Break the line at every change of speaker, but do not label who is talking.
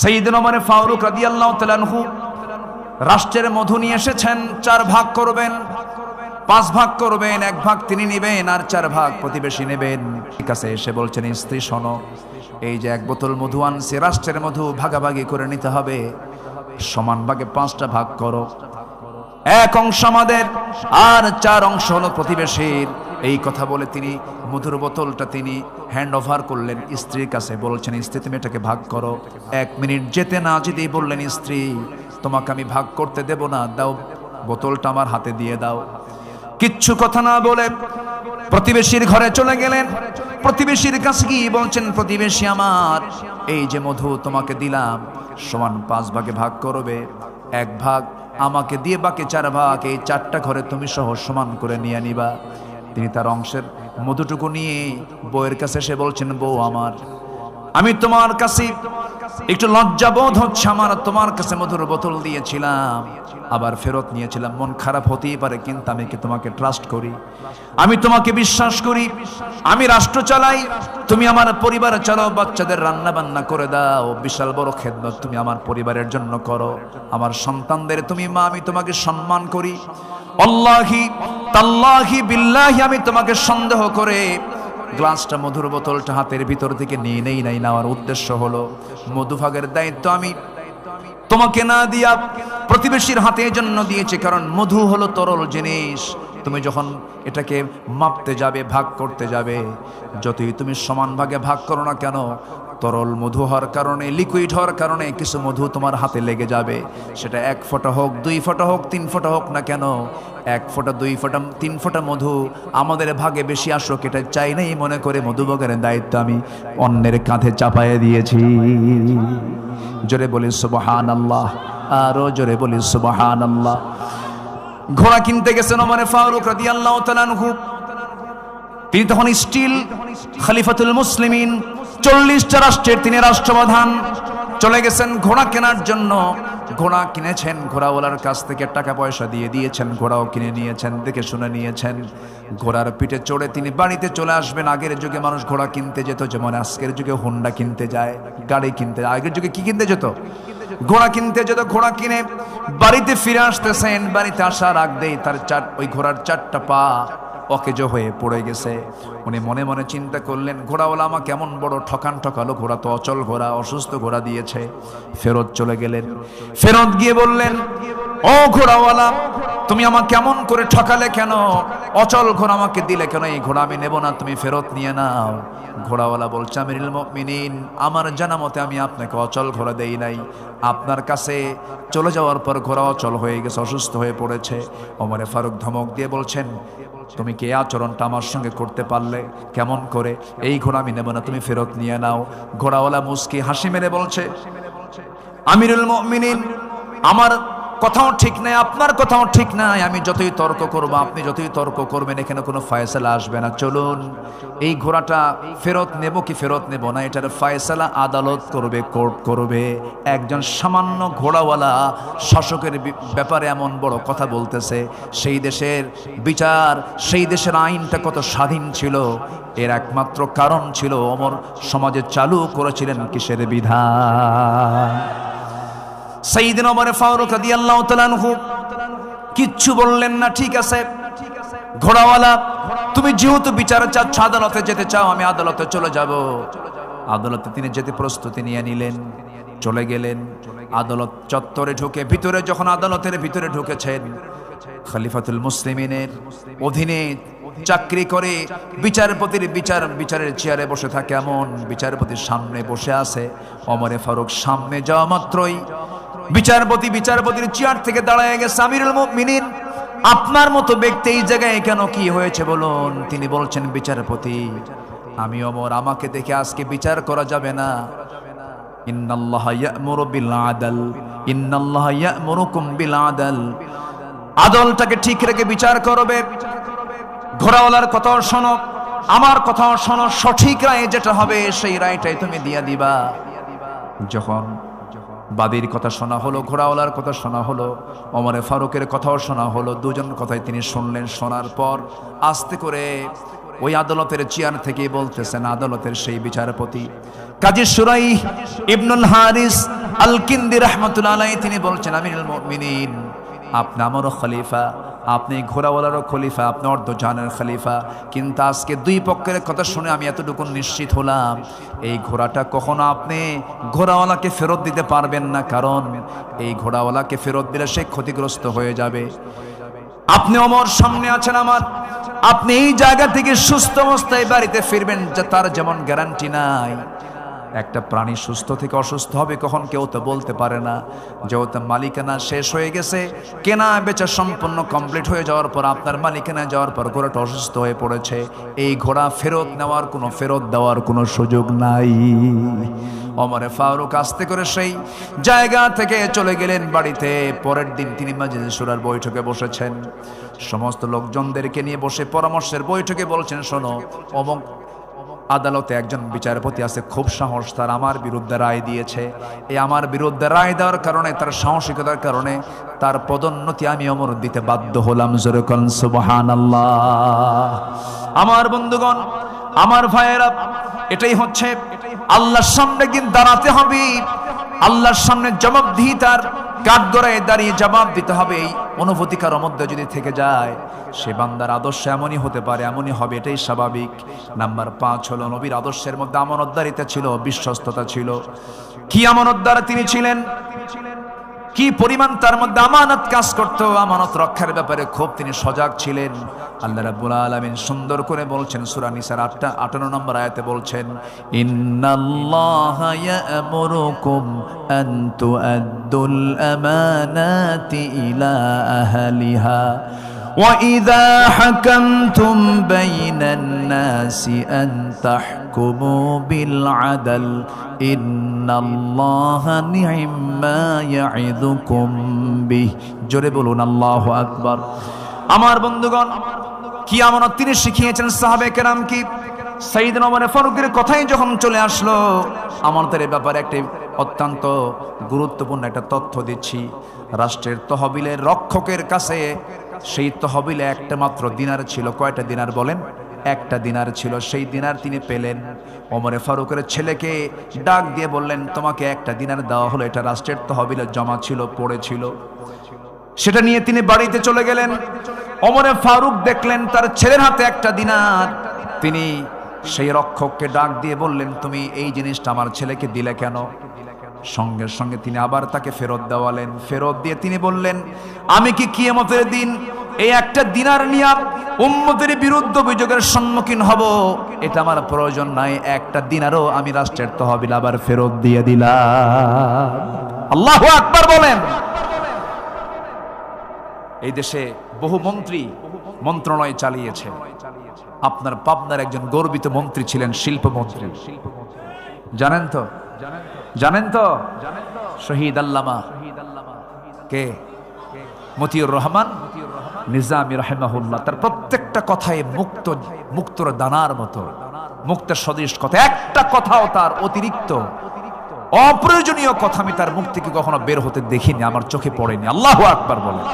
সাইয়েদনা ওমর ফারুক রাদিয়াল্লাহু তাআলা আনহু রাষ্ট্রের মধু নিয়ে এসেছেন, 4 ভাগ করবেন, 5 ভাগ করবেন, 1 ভাগ তিনি নেবেন আর 4 ভাগ প্রতিবেশী নেবেন। ঠিক আছে, এসে বলছেন, স্ত্রী শোনো, এই যে 1 বোতল মধু আনছে, রাষ্ট্রের মধু ভাগাভাগি করে নিতে হবে, সমান ভাগে 5টা ভাগ করো, 1 অংশ আমাদের আর 4 অংশ হলো প্রতিবেশীর। এই কথা বলে তিনি মধুর বোতলটা তিনি হ্যান্ড ওভার করলেন স্ত্রীর কাছে, বলছেন, স্ত্রী তুমি এটাকে ভাগ করো। 1 মিনিট যেতে না যেতেই বললেন, স্ত্রী তোমাকে আমি ভাগ করতে দেব না, দাও বোতলটা আমার হাতে দিয়ে দাও। কিচ্ছু কথা না বলে প্রতিবেশীর ঘরে চলে গেলেন। প্রতিবেশীর কাছে কি বলছেন, প্রতিবেশী আমার, এই যে মধু তোমাকে দিলাম, সমান 5 ভাগে ভাগ করবে, 1 ভাগ আমাকে দিয়ে বাকি 4 ভাগ এই 4টা ঘরে তুমি সহ সমান করে নিয়ে নিবা। তিনি তার অংশের মধুটুকু নিয়ে বউয়ের কাছে এসে বলছেন, বউ আমার, আমি তোমার কাছে একটু লজ্জাবোধ হচ্ছে, আমার তোমার কাছে মধুর বোতল দিয়েছিলাম, আবার ফেরত নিয়েছিলাম, মন খারাপ হতেই পারে, কিন্তু আমি কি তোমাকে ট্রাস্ট করি, আমি তোমাকে বিশ্বাস করি, আমি রাষ্ট্র চালাই, তুমি আমার পরিবার চালাও, বাচ্চাদের রান্না বান্না করে দাও, বিশাল বড় খেদমত তুমি আমার পরিবারের জন্য করো, আমার সন্তানদের তুমি মা, আমি তোমাকে সম্মান করি, আল্লাহি তাল্লাহি বিল্লাহি আমি তোমাকে সন্দেহ করে গ্লাসটা মধুর বোতলটা হাতের ভিতর থেকে নিয়ে নেই নাই। নেওয়ার উদ্দেশ্য হলো মধুভাগের দায়িত্ব আমি তোমাকে না দিয়া প্রতিবেশীর হাতে জন্য দিয়েছি, কারণ মধু হলো তরল জিনিস, তুমি যখন এটাকে মাপতে যাবে, ভাগ করতে যাবে, যতই তুমি সমান ভাগে ভাগ করো না কেন, তরল মধু হওয়ার কারণে, লিকুইড হওয়ার কারণে কিছু মধু তোমার হাতে লেগে যাবে। সেটা 1 ফোঁটা হোক, 2 ফোঁটা হোক, 3 ফোঁটা হোক না কেন, 1 ফোঁটা, 2 ফোঁটা, 3 ফোঁটা মধু আমাদের ভাগে বেশি আসুক, এটা চাই নাই মনে করে মধুভাগের দায়িত্ব আমি অন্যের কাঁধে চাপায়ে দিয়েছি। জোরে বলি সুবহানাল্লাহ, আরো জোরে বলি সুবহানাল্লাহ। ঘোড়া কিনতে গেছেন ওমর ফারুক রাদিয়াল্লাহু তাআলা আনহু, তিনি তখন স্টিল খলিফাতুল মুসলিমিন, 40টা রাষ্ট্রের তিনি রাষ্ট্রপ্রধান। চলে গেছেন ঘোড়া কেনার জন্য, ঘোড়া কিনেছেন, ঘোড়াওয়ালার কাছ থেকে টাকা পয়সা দিয়ে দিয়েছেন, ঘোড়াও কিনে নিয়েছেন, দেখে শুনে নিয়েছেন। ঘোড়ার পিঠে চড়ে তিনি বাড়িতে চলে আসবেন। আগের যুগে মানুষ ঘোড়া কিনতে যেত, যেমন আজকের যুগে হোন্ডা কিনতে যায়, গাড়ি কিনতে যায়, আগের যুগে কি কিনতে যেত? ঘোড়া কিনতে যেত। ঘোড়া কিনে বাড়িতে ফিরে আসতেছেন, বাড়িতে আসার আগ দিয়ে তার ওই ঘোড়ার 4টা পা অকেজো হয়ে পড়ে গেছে। উনি মনে মনে চিন্তা করলেন, ঘোড়াওয়ালা আমাকে কেমন বড় ঠকান ঠকালো, ঘোড়া তো অচল ঘোড়া, অসুস্থ ঘোড়া দিয়েছে। ফেরত চলে গেলেন, ফেরত গিয়ে বললেন, ও ঘোড়াওয়ালা, তুমি আমাকে কেমন করে ঠকালে কেন, অচল ঘোড়া আমাকে দিলে কেন, এই ঘোড়া আমি নেব না, তুমি ফেরত নিয়ে নাও। ঘোড়াওয়ালা বলছে, আমিরুল মুমিনিন, আমার জানা মতে আমি আপনাকে অচল ঘোড়া দেই নাই, আপনার কাছে চলে যাওয়ার পর ঘোড়া অচল হয়ে গেছে, অসুস্থ হয়ে পড়েছে। ওমর ফারুক ধমক দিয়ে বলছেন, তুমি কি আচরণটা আমার সঙ্গে করতে পারলে, কেমন করে, এই ঘোড়া আমি নেব না, তুমি ফেরত নিয়ে নাও। ঘোড়াওয়ালা মুস্কি হাসি মেরে বলছে, আমিরুল মুমিনিন, আমার কথাও ঠিক নাই, আপনার কথাও ঠিক নাই, আমি যতই তর্ক করব, আপনি যতই তর্ক করবেন, এখানে কোনো ফয়সালা আসবে না, চলুন এই ঘোড়াটা ফেরত নেব কি ফেরত নেব না, এটার ফয়সালা আদালত করবে, কোর্ট করবে। একজন সামান্য ঘোড়াওয়ালা শাসকের ব্যাপারে এমন বড় কথা বলতেছে, সেই দেশের বিচার, সেই দেশের আইনটা কত স্বাধীন ছিল, এর একমাত্র কারণ ছিল ওমর সমাজে চালু করেছিলেন কিসের বিধান। সাইয়েদনা ওমর ফারুক রাদিয়াল্লাহু তাআলা আনহু কিচ্ছু বললেন না। ঠিক আছে ঘোড়াওয়ালা, তুমি যেহেতু বিচার চাচ্ছ, আদালতে যেতে চাও, আমি আদালতে চলে যাব। আদালতে তিনি যেতে প্রস্তুতি নিয়ে নিলেন, চলে গেলেন। আদালত চত্বরে ঢুকে ভিতরে, যখন আদালতের ভিতরে ঢুকেছেন, খলিফাতুল মুসলিমিনের অধীনে চাকরি করে বিচারপতির বিচারের চেয়ারে বসে থাকে, এমন বিচারপতির সামনে বসে আছে। ওমর ফারুক সামনে যাওয়া মাত্রই বিচারপতির চেয়ার থেকে দাঁড়ায় গেছে। আমিরুল মুমিনিন, আপনার মতো ব্যক্তি এই জায়গায় কেন, কি হয়েছে বলুন। তিনি বলছেন, বিচারপতি, আমি ওমর, আমাকে দেখে আজকে বিচার করা যাবে না। ইন্নাল্লাহা ইয়া'মুরু বিল আদল, ইন্নাল্লাহা ইয়া'মুরুকুম বিল আদল, আদলটাকে ঠিক রেখে বিচার করবে। ঘোড়াওয়ালার কথাও শোনো, আমার কথাও শোনো, সঠিক রায় যেটা হবে সেই রায়টাই তুমি দিয়া দিবা। যখন বাদীর কথা শোনা হলো, ঘোড়াওয়ালার কথা শোনা হলো, ওমর ফারুকের কথাও শোনা হলো, দুজন কথাই তিনি শুনলেন। শোনার পর আস্তে করে ওই আদালতের চেয়ার থেকে বলতেছেন, আদালতের সেই বিচারপতি কাজী শুরাইহ ইবনুল হারিস আল কিন্দি রাহমাতুল্লাহ আলাইহি তিনি বলছেন, আমিরুল মুমিনিন, আপনি আমারও খলিফা, আপনি ঘোড়াওয়ালারও খলিফা, আপনি অর্ধজাহানের খলিফা, কিন্তু আজকে দুই পক্ষের কথা শুনে আমি এতটুকু নিশ্চিত হলাম, এই ঘোড়াটা কখনো আপনি ঘোড়াওয়ালাকে ফেরত দিতে পারবেন না, কারণ এই ঘোড়াওয়ালাকে ফেরত দিলে সে ক্ষতিগ্রস্ত হয়ে যাবে। আপনি ওমর সামনে আছেন আমার, আপনি এই জায়গা থেকে সুস্থ অবস্থায় বাড়িতে ফিরবেন, যে তার যেমন গ্যারান্টি নাই। একটা প্রাণী সুস্থ থেকে অসুস্থ হবে কখন কেউ তো বলতে পারে না। যেহেতু মালিকানা শেষ হয়ে গেছে, কেনা বেচা সম্পূর্ণ কমপ্লিট হয়ে যাওয়ার পর, আপনার মালিকানা যাওয়ার পর ঘোড়াটা অসুস্থ হয়ে পড়েছে, এই ঘোড়া ফেরত নেওয়ার কোনো, ফেরত দেওয়ার কোনো সুযোগ নাই। ওমরে ফারুক আস্তে করে সেই জায়গা থেকে চলে গেলেন বাড়িতে। পরের দিন তিনি মাজলিসে শুরার বৈঠকে বসেছেন, সমস্ত লোকজনদেরকে নিয়ে বসে পরামর্শের বৈঠকে বলছেন, শোনো, অমুক আদালতে একজন বিচারপতি আছে, খুব সাহস, তার আমার বিরুদ্ধে রায় দিয়েছে। এই আমার বিরুদ্ধে রায় দেওয়ার কারণে, তার সাহসিকতার কারণে তার পদোন্নতি আমি ওমর দিতে বাধ্য হলাম। জোরে কোন সুবহানাল্লাহ। আমার বন্ধুগণ, আমার ভাইয়েরা, এটাই হচ্ছে আল্লাহর সামনে কিন্তু দাঁড়াতে হবে, আল্লাহর সামনে জবাবদিহিতার কাঠগড়ায় দাঁড়িয়ে জবাব দিতে হবে। এই অনুভূতি কারোর মধ্যে যদি থেকে যায়, সে বান্দার আদর্শ এমনই হতে পারে, এমনই হবে, এটাই স্বাভাবিক। নাম্বার 5 হলো, নবীর আদর্শের মধ্যে আমানতদারিতা ছিল, বিশ্বস্ততা ছিল। কি আমানতদার তিনি ছিলেন, কি পরিমাণ তার মধ্যে আমানত কাজ করত, আমানত রক্ষার ব্যাপারে খুব তিনি সজাগ ছিলেন। আল্লাহ রাব্বুল আলামিন সুন্দর করে বলছেন সূরা নিসার 58 নম্বর আয়াতে বলছেন, ইন্নাল্লাহা ইয়া'মুরুকুম আন তু'আদ্দুল আমানাতি ইলা আহলিহা ওয়া ইযা হাকামতুম বাইনান নাসি আন তাহকুমু বিল আদল ইন্নাল্লাহা নি'ম্মা ইয়া'iদুকুম বিহি। জোরে বলুন আল্লাহু আকবার। আমার বন্ধুগণ, কি আমানত তিনি শিখিয়েছেন সাহাবে কেরাম কি। সাইয়েদনা ওমর ফারুকের কথাই যখন চলে আসলো, আমানতের ব্যাপারে একটি অত্যন্ত গুরুত্বপূর্ণ একটা তথ্য দিচ্ছি। রাষ্ট্রের তহবিলের রক্ষকের কাছে সেই তহবিলে একটা মাত্র দিনার ছিল। কয়টা দিনার বলেন? একটা দিনার ছিল। সেই দিনার তিনি পেলেন। ওমরে ফারুকের ছেলেকে ডাক দিয়ে বললেন, তোমাকে একটা দিনার দেওয়া হলো, এটা রাষ্ট্রের তহবিলে জমা ছিল, পড়েছিল। সেটা নিয়ে তিনি বাড়িতে চলে গেলেন। ওমরে ফারুক দেখলেন তার ছেলের হাতে একটা দিনার। তিনি সেই রক্ষককে ডাক দিয়ে বললেন, তুমি এই জিনিসটা আমার ছেলেকে দিলে কেন? সঙ্গে সঙ্গে তিনি আবার তাকে ফেরত দেওয়ালেন। ফেরত দিয়ে তিনি বললেন, আমি কি কিয়ামতের দিন এই একটা দিনার নিয়ে উম্মতের বিরুদ্ধে অভিযোগের সম্মুখীন হব? এটা আমার প্রয়োজন নাই। একটা দিনারও আমি রাষ্ট্রের তহবিল আবার ফেরত দিয়ে দিলাম। আল্লাহু আকবার বলেন। এই দেশে বহু মন্ত্রী মন্ত্রণালয় চালিয়েছে। আপনার পাবনার একজন গর্বিত মন্ত্রী ছিলেন, শিল্পমন্ত্রী। জানেন তো? জানেন তো? শহীদ আল্লামা কে? মতিউর রহমান নিজামী রাহিমাহুল্লাহ। তার প্রত্যেকটা কথায় মুক্তর দানার মতো, মুক্তের সদৃশ কথা। একটা কথাও তার অতিরিক্ত অপ্রয়োজনীয় কথা আমি তার মুখ থেকে কখনো বের হতে দেখিনি, আমার চোখে পড়েনি। আল্লাহু আকবার বলেন।